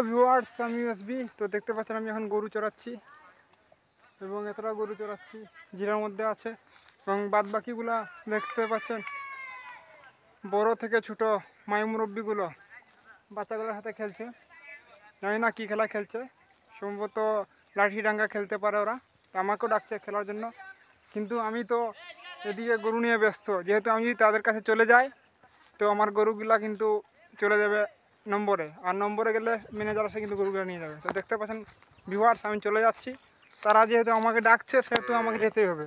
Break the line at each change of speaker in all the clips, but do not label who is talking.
Viewers, আমি SB. তো দেখতে পাচ্ছেন আমি এখন গরু চড়াচ্ছি এবং এতটা গরু চড়াচ্ছি জিরার মধ্যে আছে এবং বাদ বাকিগুলা দেখতে পাচ্ছেন বড় থেকে ছোট মাই মুরব্বিগুলো বাচ্চাগুলোর হাতে খেলছে। জানি না কী খেলা খেলছে, সম্ভবত লাঠি ডাঙ্গা খেলতে পারে ওরা। আমাকেও ডাকছে খেলার জন্য, কিন্তু আমি তো এদিকে গরু নিয়ে ব্যস্ত। যেহেতু আমি যদি তাদের কাছে চলে যাই তো আমার গরুগুলা কিন্তু চলে যাবে নম্বরে, আর নম্বরে গেলে ম্যানেজার আসে কিন্তু গরুগুলো নিয়ে যাবে। তো দেখতে পাচ্ছেন ভিউয়ার্স, আমি চলে যাচ্ছি। তারা যেহেতু আমাকে ডাকছে সেহেতু আমাকে যেতেই হবে,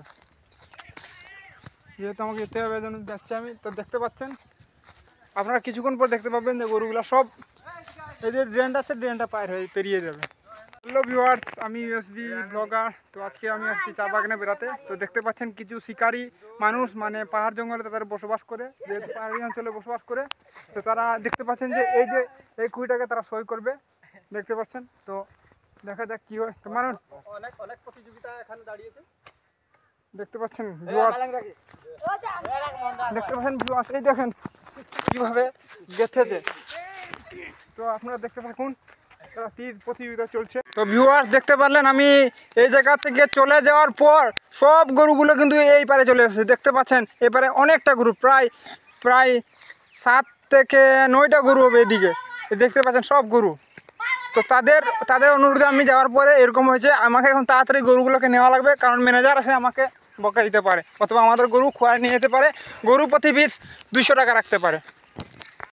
এজন্য যাচ্ছি আমি। তো দেখতে পাচ্ছেন আপনারা কিছুক্ষণ পর দেখতে পাবেন যে গরুগুলা সব এই যে ড্রেনটা আছে, ড্রেনটা পেরিয়ে যাবে। হ্যালো ভিউয়ার্স, আমি ইউএসবি ব্লগার। তো আজকে আমি আসছি চা বাগানে বেড়াতে। তো দেখতে পাচ্ছেন কিছু শিকারী মানুষ, মানে পাহাড় জঙ্গলে তাদের বসবাস করে, যেহেতু পাহাড়ি অঞ্চলে বসবাস করে। তো তারা দেখতে পাচ্ছেন যে এই কুইটাকে তারা সই করবে, দেখতে পাচ্ছেন। তো দেখা যাক কি হয়। তো মানুষ অনেক প্রতিযোগিতা এখানে দাঁড়িয়েছে, দেখতে পাচ্ছেন ভিউয়ার্স। এই দেখেন কিভাবে গেঁথেছে। তো আপনারা দেখতে থাকুন, তীর প্রতিযোগিতা চলছে। তো ভিউয়ার্স দেখতে পারলেন আমি এই জায়গা থেকে চলে যাওয়ার পর সব গরুগুলো কিন্তু এই পারে চলে এসেছে। দেখতে পাচ্ছেন এপারে অনেকটা গরু, প্রায় 7 থেকে 9টা গরু হবে এদিকে। দেখতে পাচ্ছেন সব গরু। তো তাদের অনুরোধে আমি যাওয়ার পরে এরকম হয়েছে, আমাকে এখন তাড়াতাড়ি গরুগুলোকে নেওয়া লাগবে, কারণ ম্যানেজার এসে আমাকে বকা দিতে পারে, অথবা আমাদের গরু খোয়ায় নিয়ে যেতে পারে। গরু প্রতি পিস 200 টাকা রাখতে পারে।